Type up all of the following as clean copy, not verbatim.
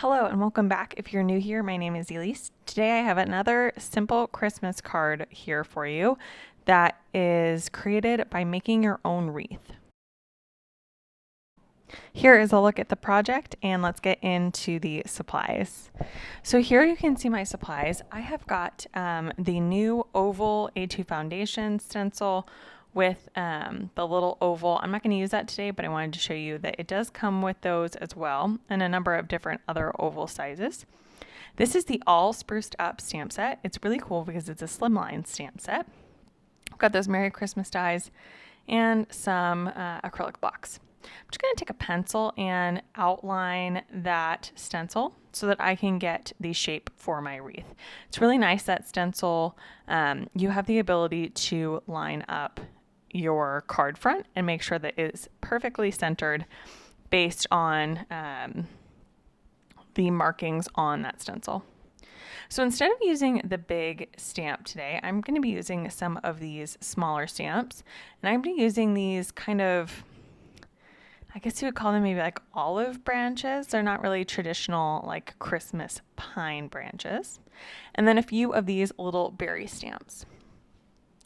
Hello and welcome back. If you're new here, my name is Elise. Today I have another simple Christmas card here for you that is created by making your own wreath. Here is a look at the project and let's get into the supplies. So here you can see my supplies. I have got the new oval A2 foundation stencil with the little oval. I'm not going to use that today, but I wanted to show you that it does come with those as well and a number of different other oval sizes. This is the all spruced up stamp set. It's really cool because it's a slimline stamp set. I've got those Merry Christmas dies and some acrylic blocks. I'm just going to take a pencil and outline that stencil so that I can get the shape for my wreath. It's really nice that stencil, you have the ability to line up your card front and make sure that it is perfectly centered based on the markings on that stencil. So instead of using the big stamp today, I'm going to be using some of these smaller stamps, and I'm going to be using these kind of, I guess you would call them maybe like olive branches. They're not really traditional like Christmas pine branches. And then a few of these little berry stamps.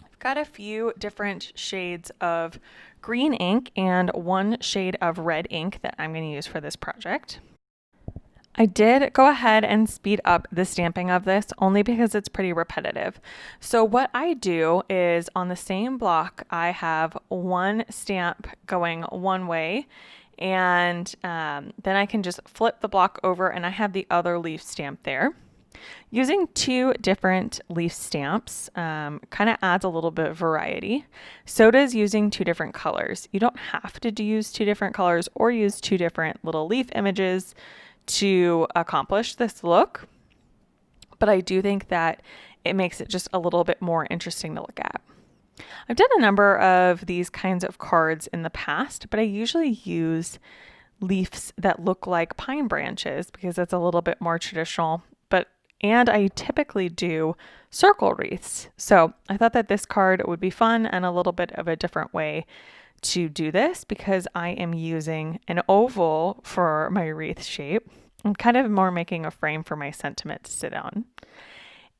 I've got a few different shades of green ink and one shade of red ink that I'm going to use for this project. I did go ahead and speed up the stamping of this only because it's pretty repetitive. So what I do is on the same block, I have one stamp going one way, and then I can just flip the block over and I have the other leaf stamp there. Using two different leaf stamps kind of adds a little bit of variety. So does using two different colors. You don't have to use two different colors or use two different little leaf images to accomplish this look, but I do think that it makes it just a little bit more interesting to look at. I've done a number of these kinds of cards in the past, but I usually use leaves that look like pine branches because that's a little bit more traditional, and I typically do circle wreaths. So I thought that this card would be fun and a little bit of a different way to do this because I am using an oval for my wreath shape. I'm kind of more making a frame for my sentiment to sit on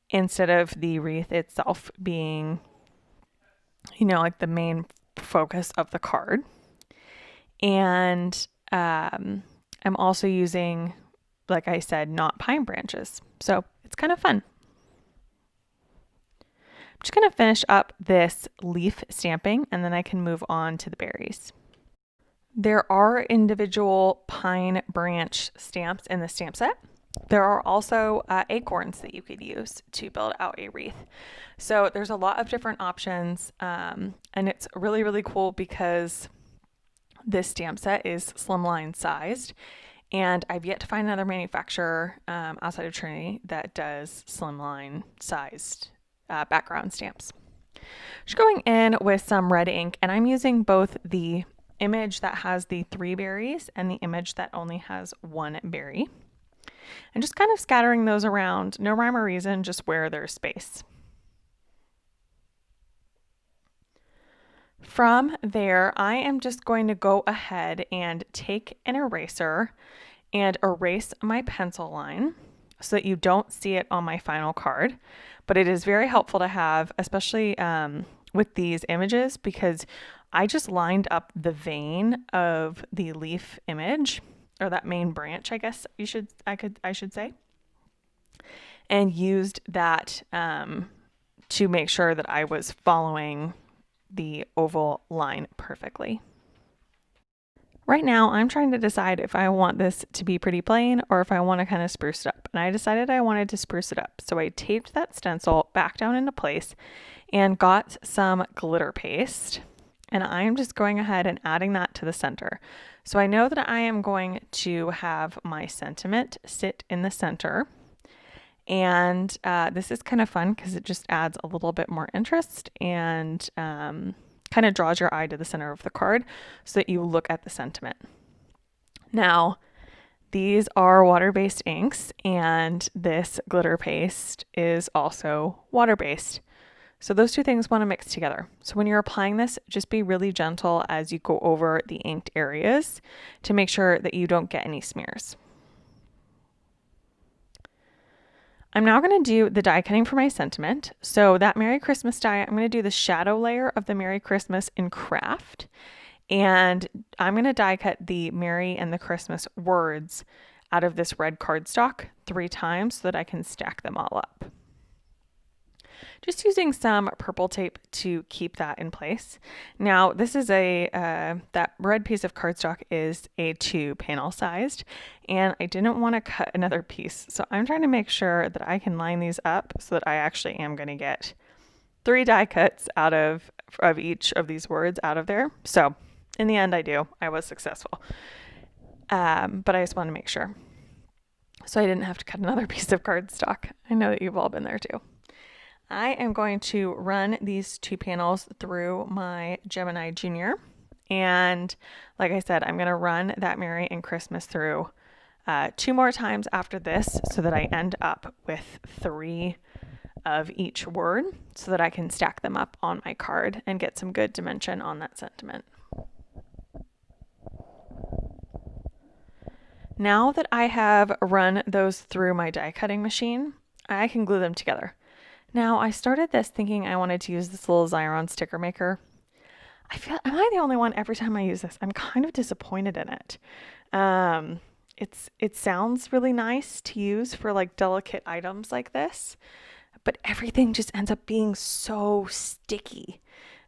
instead of the wreath itself being, like the main focus of the card. And I'm also using, like I said, not pine branches. So it's kind of fun. I'm just going to finish up this leaf stamping and then I can move on to the berries. There are individual pine branch stamps in the stamp set. There are also acorns that you could use to build out a wreath. So there's a lot of different options, and it's really, really cool because this stamp set is slimline sized. And I've yet to find another manufacturer outside of Trinity that does slimline sized background stamps. Just going in with some red ink, and I'm using both the image that has the 3 berries and the image that only has 1 berry. And just kind of scattering those around, no rhyme or reason, just where there's space. From there, I am just going to go ahead and take an eraser and erase my pencil line so that you don't see it on my final card. But it is very helpful to have, especially with these images, because I just lined up the vein of the leaf image, or that main branch, I guess I should say, and used that to make sure that I was following the oval line perfectly. Right now, I'm trying to decide if I want this to be pretty plain or if I want to kind of spruce it up. And I decided I wanted to spruce it up. So I taped that stencil back down into place and got some glitter paste. And I'm just going ahead and adding that to the center. So I know that I am going to have my sentiment sit in the center. And this is kind of fun because it just adds a little bit more interest and kind of draws your eye to the center of the card so that you look at the sentiment. Now, these are water-based inks, and this glitter paste is also water-based. So those two things want to mix together. So when you're applying this, just be really gentle as you go over the inked areas to make sure that you don't get any smears. I'm now going to do the die cutting for my sentiment. So that Merry Christmas die, I'm going to do the shadow layer of the Merry Christmas in Craft. And I'm going to die cut the Merry and the Christmas words out of this red cardstock 3 times so that I can stack them all up. Just using some purple tape to keep that in place. Now this is that red piece of cardstock is A2 panel sized, and I didn't want to cut another piece. So I'm trying to make sure that I can line these up so that I actually am going to get 3 die cuts out of each of these words out of there. So in the end I was successful. But I just want to make sure. So I didn't have to cut another piece of cardstock. I know that you've all been there too. I am going to run these 2 panels through my Gemini Junior. And like I said, I'm going to run that Merry and Christmas through 2 more times after this so that I end up with 3 of each word so that I can stack them up on my card and get some good dimension on that sentiment. Now that I have run those through my die cutting machine, I can glue them together. Now, I started this thinking I wanted to use this little Xyron sticker maker. Am I the only one every time I use this? I'm kind of disappointed in it. It sounds really nice to use for like delicate items like this, but everything just ends up being so sticky.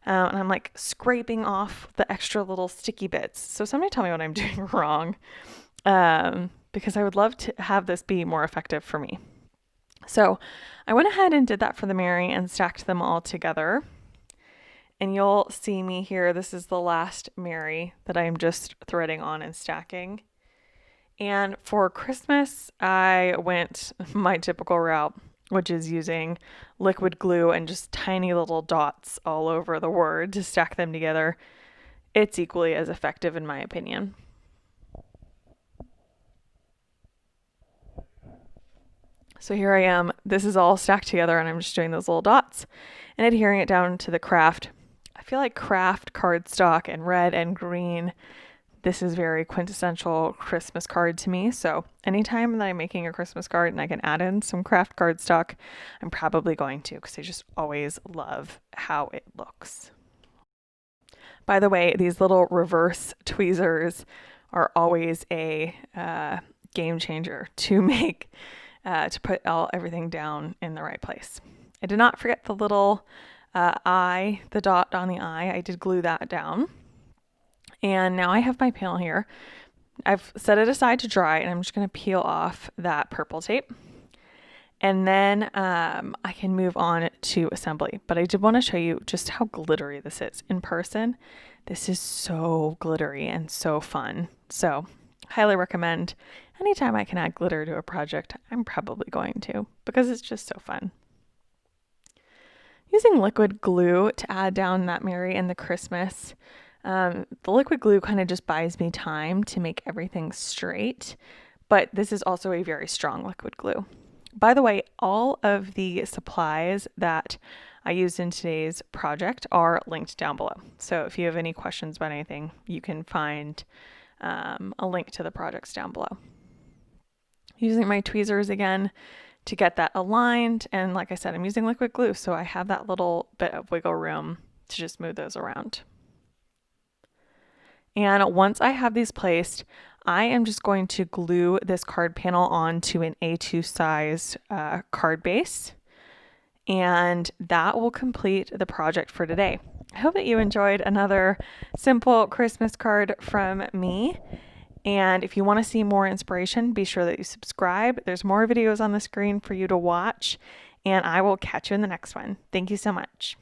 And I'm like scraping off the extra little sticky bits. So somebody tell me what I'm doing wrong, because I would love to have this be more effective for me. So I went ahead and did that for the Merry and stacked them all together. And you'll see me here. This is the last Merry that I'm just threading on and stacking. And for Christmas, I went my typical route, which is using liquid glue and just tiny little dots all over the word to stack them together. It's equally as effective in my opinion. So here I am, this is all stacked together and I'm just doing those little dots and adhering it down to the craft. I feel like craft cardstock and red and green, this is very quintessential Christmas card to me. So anytime that I'm making a Christmas card and I can add in some craft cardstock, I'm probably going to, because I just always love how it looks. By the way, these little reverse tweezers are always a game changer to make to put everything down in the right place. I did not forget the little eye, the dot on the eye. I did glue that down. And now I have my panel here. I've set it aside to dry and I'm just going to peel off that purple tape. And then I can move on to assembly. But I did want to show you just how glittery this is in person. This is so glittery and so fun. So highly recommend. Anytime I can add glitter to a project, I'm probably going to, because it's just so fun. Using liquid glue to add down that Merry and the Christmas, the liquid glue kind of just buys me time to make everything straight, but this is also a very strong liquid glue. By the way, all of the supplies that I used in today's project are linked down below. So if you have any questions about anything, you can find a link to the projects down below. Using my tweezers again to get that aligned, and like I said, I'm using liquid glue, so I have that little bit of wiggle room to just move those around. And once I have these placed, I am just going to glue this card panel onto an A2 size card base, and that will complete the project for today. I hope that you enjoyed another simple Christmas card from me. And if you want to see more inspiration, be sure that you subscribe. There's more videos on the screen for you to watch, and I will catch you in the next one. Thank you so much.